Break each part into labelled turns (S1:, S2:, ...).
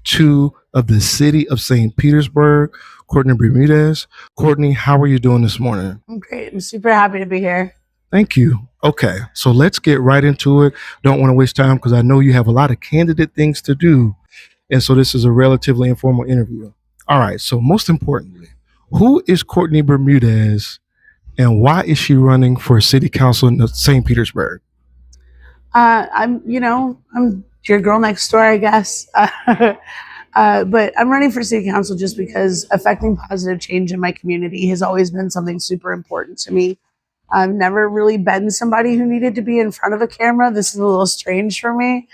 S1: 2 of the city of St. Petersburg, Courtney Bermudez. Courtney, how are you doing this morning?
S2: I'm great. I'm super happy to be here.
S1: Thank you. Okay, so let's get right into it. Don't want to waste time because I know you have a lot of candidate things to do. And so this is a relatively informal interview. All right, so most importantly, who is Courtney Bermudez and why is she running for city council in St. Petersburg?
S2: I'm your girl next door, I guess. But I'm running for city council just because affecting positive change in my community has always been something super important to me. I've never really been somebody who needed to be in front of a camera. This is a little strange for me.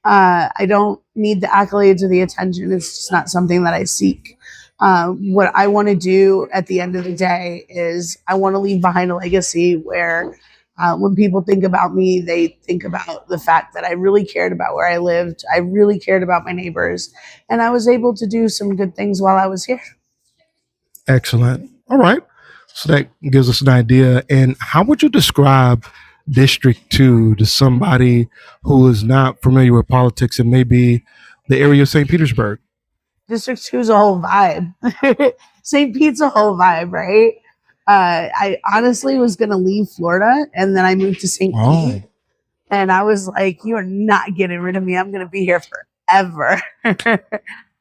S2: I don't need the accolades or the attention. It's just not something that I seek. What I want to do at the end of the day is I want to leave behind a legacy where when people think about me, they think about the fact that I really cared about where I lived. I really cared about my neighbors. And I was able to do some good things while I was here.
S1: Excellent. All right. So that gives us an idea. And how would you describe District 2 to somebody who is not familiar with politics and maybe the area of St. Petersburg?
S2: District 2 is a whole vibe. St. Pete's a whole vibe, right? I honestly was going to leave Florida and then I moved to St. Pete. And I was like, you are not getting rid of me. I'm going to be here forever.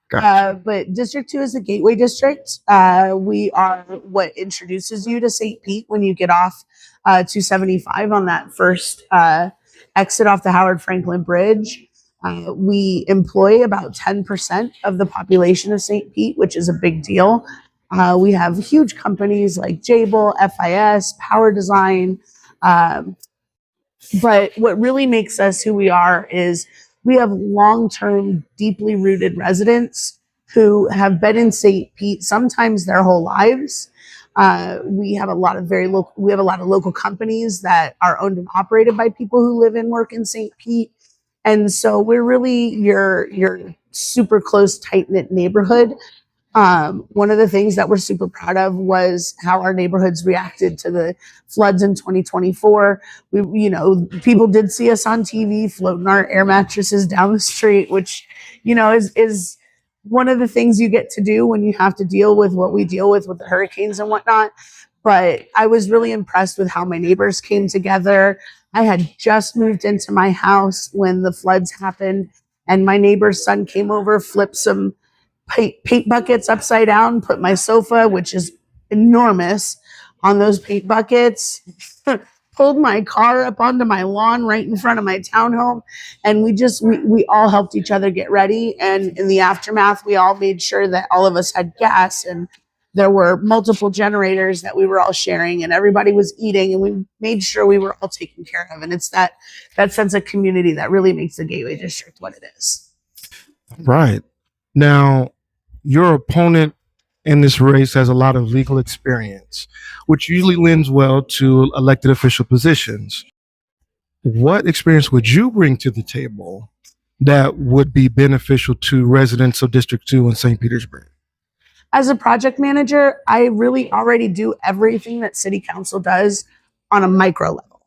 S1: Gotcha.
S2: But District 2 is the gateway district. We are what introduces you to St. Pete when you get off 275 on that first exit off the Howard Franklin Bridge. We employ about 10% of the population of St. Pete, which is a big deal. We have huge companies like Jabil, FIS, Power Design. But what really makes us who we are is we have long-term, deeply rooted residents who have been in St. Pete sometimes their whole lives. We have a lot of local companies that are owned and operated by people who live and work in St. Pete. And so we're really your super close, tight-knit neighborhood. One of the things that we're super proud of was how our neighborhoods reacted to the floods in 2024. People did see us on TV floating our air mattresses down the street, which, is one of the things you get to do when you have to deal with what we deal with the hurricanes and whatnot. But I was really impressed with how my neighbors came together. I had just moved into my house when the floods happened, and my neighbor's son came over, flipped some paint buckets upside down, put my sofa, which is enormous, on those paint buckets, pulled my car up onto my lawn right in front of my townhome. And we all helped each other get ready. And in the aftermath, we all made sure that all of us had gas, and there were multiple generators that we were all sharing, and everybody was eating, and we made sure we were all taken care of. And it's that sense of community that really makes the Gateway District what it is.
S1: Right. Now, your opponent in this race has a lot of legal experience, which usually lends well to elected official positions. What experience would you bring to the table that would be beneficial to residents of District 2 in St. Petersburg?
S2: As a project manager, I really already do everything that City Council does on a micro level.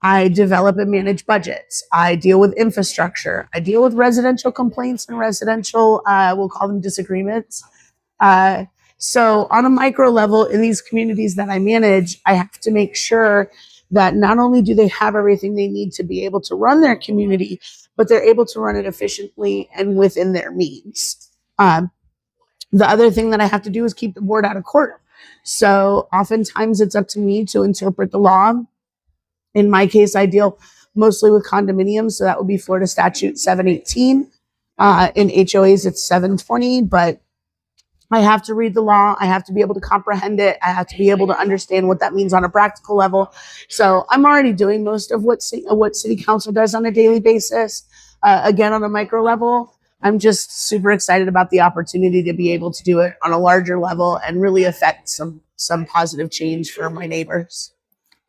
S2: I develop and manage budgets. I deal with infrastructure. I deal with residential complaints and residential, we'll call them disagreements. So on a micro level, in these communities that I manage, I have to make sure that not only do they have everything they need to be able to run their community, but they're able to run it efficiently and within their means. The other thing that I have to do is keep the board out of court. So oftentimes it's up to me to interpret the law. In my case, I deal mostly with condominiums. So that would be Florida Statute 718. In HOAs, it's 720. But I have to read the law. I have to be able to comprehend it. I have to be able to understand what that means on a practical level. So I'm already doing most of what City Council does on a daily basis. Again, on a micro level. I'm just super excited about the opportunity to be able to do it on a larger level and really affect some positive change for my neighbors.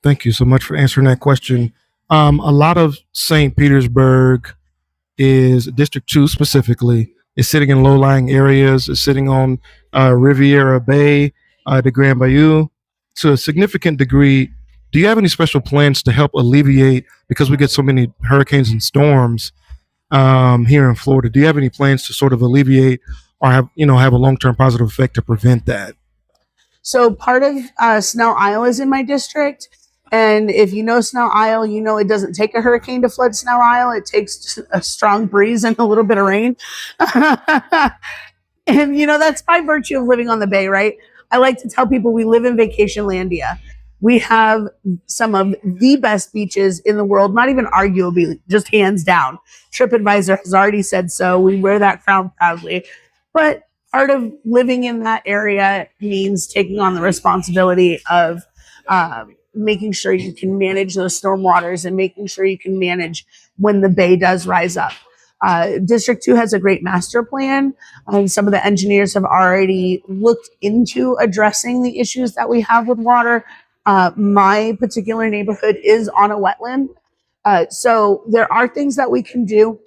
S1: Thank you so much for answering that question. A lot of St. Petersburg is District 2 specifically is sitting in low-lying areas, is sitting on Riviera Bay, the Grand Bayou. To a significant degree, do you have any special plans to help alleviate, because we get so many hurricanes and storms, here in Florida? Do you have any plans to sort of alleviate or have a long term positive effect to prevent that?
S2: So part of Snell Isle is in my district. And if you know Snell Isle, you know it doesn't take a hurricane to flood Snell Isle. It takes a strong breeze and a little bit of rain. And, that's by virtue of living on the bay, right? I like to tell people we live in Vacationlandia. We have some of the best beaches in the world, not even arguably, just hands down. TripAdvisor has already said so. We wear that crown proudly. But part of living in that area means taking on the responsibility of making sure you can manage those storm waters and making sure you can manage when the bay does rise up. District 2 has a great master plan. Some of the engineers have already looked into addressing the issues that we have with water. My particular neighborhood is on a wetland. So there are things that we can do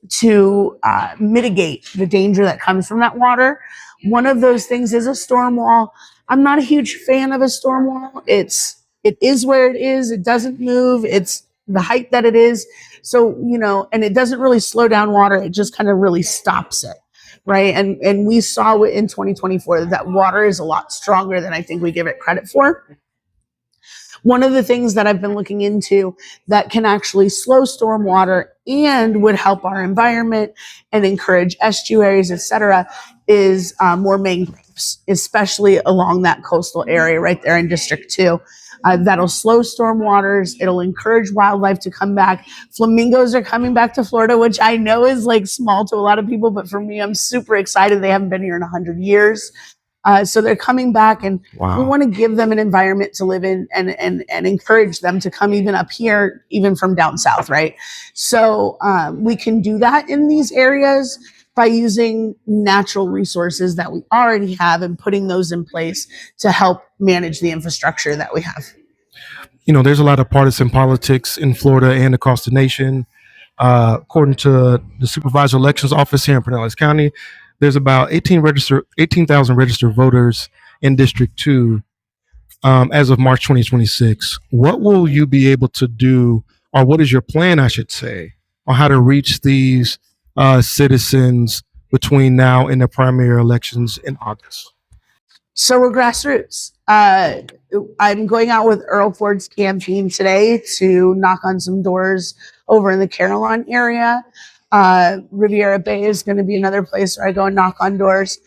S2: to mitigate the danger that comes from that water. One of those things is a storm wall. I'm not a huge fan of a storm wall. It is where it is. It doesn't move. It's the height that it is. So, and it doesn't really slow down water. It just kind of really stops it. Right. And we saw in 2024 that water is a lot stronger than I think we give it credit for. One of the things that I've been looking into that can actually slow stormwater and would help our environment and encourage estuaries, et cetera, is more mangroves, especially along that coastal area right there in District 2. That'll slow storm waters. It'll encourage wildlife to come back. Flamingos are coming back to Florida, which I know is like small to a lot of people, but for me, I'm super excited. They haven't been here in 100 years. So they're coming back, and
S1: Wow.
S2: we want to give them an environment to live in and encourage them to come even up here, even from down south, right? So we can do that in these areas by using natural resources that we already have and putting those in place to help manage the infrastructure that we have.
S1: There's a lot of partisan politics in Florida and across the nation. According to the Supervisor Elections Office here in Pinellas County, there's about 18,000 registered voters in District 2 as of March 2026. What will you be able to do, or what is your plan, I should say, on how to reach these citizens between now and the primary elections in August?
S2: So we're grassroots. I'm going out with Earl Ford's campaign today to knock on some doors over in the Carillon area. Riviera Bay is going to be another place where I go and knock on doors.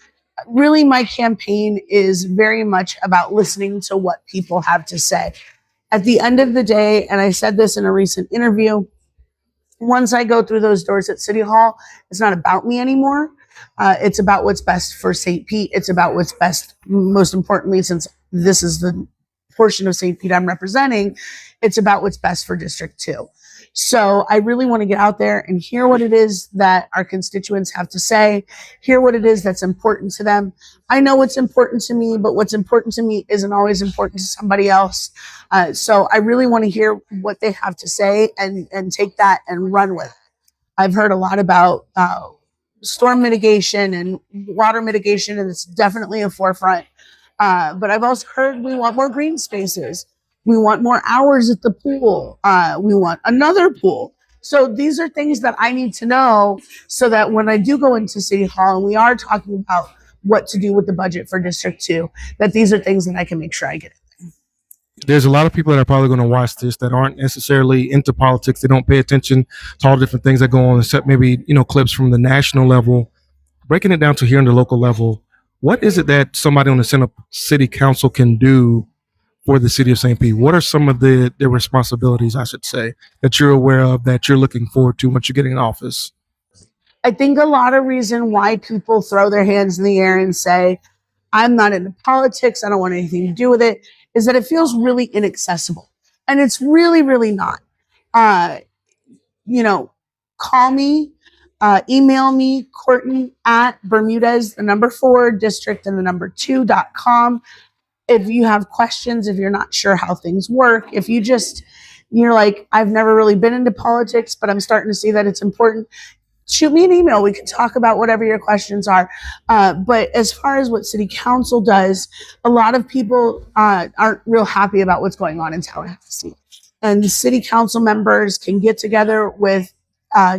S2: Really, my campaign is very much about listening to what people have to say. At the end of the day, and I said this in a recent interview, once I go through those doors at City Hall, it's not about me anymore. It's about what's best for St. Pete. It's about what's best, most importantly, since this is the portion of St. Pete I'm representing, it's about what's best for District 2. So I really want to get out there and hear what it is that our constituents have to say, hear what it is that's important to them. I know what's important to me, but what's important to me isn't always important to somebody else. So I really want to hear what they have to say and take that and run with it. I've heard a lot about storm mitigation and water mitigation, and it's definitely a forefront. But I've also heard we want more green spaces. We want more hours at the pool. We want another pool. So these are things that I need to know so that when I do go into City Hall and we are talking about what to do with the budget for District 2, that these are things that I can make sure I get it.
S1: There's a lot of people that are probably going to watch this that aren't necessarily into politics. They don't pay attention to all the different things that go on, except maybe, clips from the national level. Breaking it down to here on the local level, what is it that somebody on the city council can do for the city of St. Pete? What are some of the responsibilities, I should say, that you're aware of, that you're looking forward to once you get in office?
S2: I think a lot of reason why people throw their hands in the air and say, I'm not into politics, I don't want anything to do with it, is that it feels really inaccessible. And it's really, really not. Call me, email me, Courtney at Bermudez, the number 4 district and the number 2.com. If you have questions, if you're not sure how things work, if you're like, I've never really been into politics, but I'm starting to see that it's important, shoot me an email. We can talk about whatever your questions are. But as far as what city council does, a lot of people aren't real happy about what's going on in Tallahassee. And city council members can get together with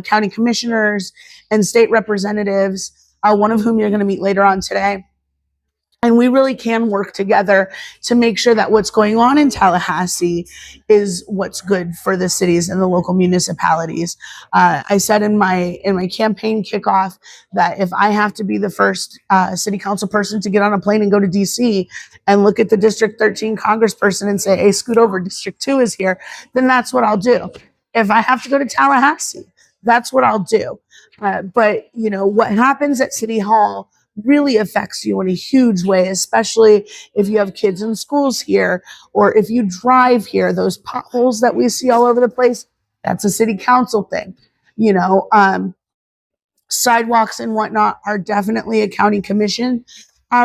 S2: county commissioners and state representatives, one of whom you're going to meet later on today. And we really can work together to make sure that what's going on in Tallahassee is what's good for the cities and the local municipalities. I said in my campaign kickoff that if I have to be the first city council person to get on a plane and go to DC and look at the District 13 congressperson and say, hey, scoot over, District 2 is here, then that's what I'll do. If I have to go to Tallahassee, that's what I'll do. But, you know, what happens at City Hall really affects you in a huge way, especially if you have kids in schools here or if you drive here. Those potholes that we see all over the place, that's a city council thing. You know, sidewalks and whatnot are definitely a county commission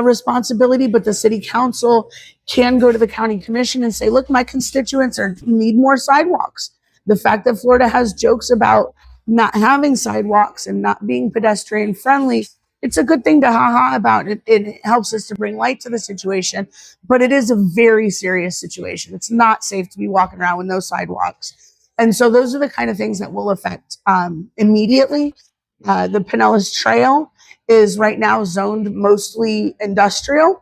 S2: responsibility, but the city council can go to the county commission and say, look, my constituents need more sidewalks. The fact that Florida has jokes about not having sidewalks and not being pedestrian friendly, it's a good thing to ha-ha about. It helps us to bring light to the situation, but it is a very serious situation. It's not safe to be walking around with no sidewalks. And so those are the kind of things that will affect immediately. The Pinellas Trail is right now zoned mostly industrial.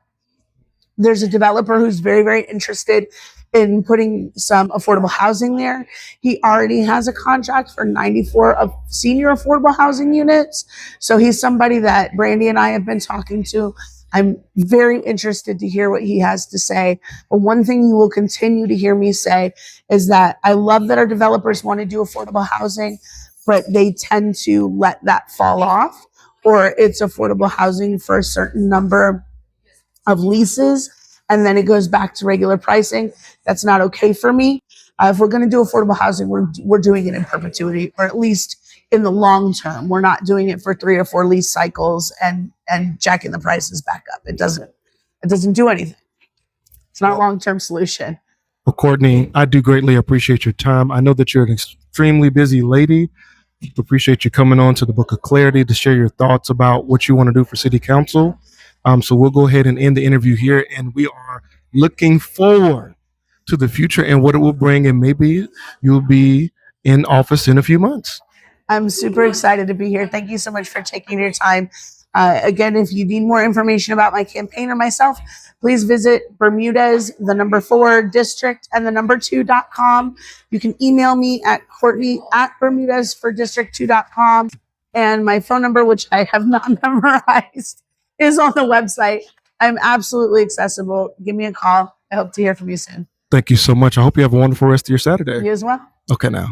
S2: There's a developer who's very, very interested in putting some affordable housing there. He already has a contract for 94 of senior affordable housing units. So he's somebody that Brandy and I have been talking to. I'm very interested to hear what he has to say. But one thing you will continue to hear me say is that I love that our developers want to do affordable housing, but they tend to let that fall off, or it's affordable housing for a certain number of leases, and then it goes back to regular pricing. That's not okay for me. If we're going to do affordable housing, we're doing it in perpetuity, or at least in the long term. We're not doing it for 3 or 4 lease cycles and jacking the prices back up. It doesn't do anything. It's not a long-term solution.
S1: Well, Courtney, I do greatly appreciate your time. I know that you're an extremely busy lady. Appreciate you coming on to the Book of Clarity to share your thoughts about what you want to do for City Council. So we'll go ahead and end the interview here, and we are looking forward to the future and what it will bring, and maybe you'll be in office in a few months.
S2: I'm super excited to be here. Thank you so much for taking your time. Again, if you need more information about my campaign or myself, please visit Bermudez, the number 4 district and the number 2.com. You can email me at Courtney@bermudezfordistrict2.com. And my phone number, which I have not memorized, is on the website. I'm absolutely accessible. Give me a call. I hope to hear from you soon.
S1: Thank you so much. I hope you have a wonderful rest of your Saturday.
S2: You as well.
S1: Okay, now.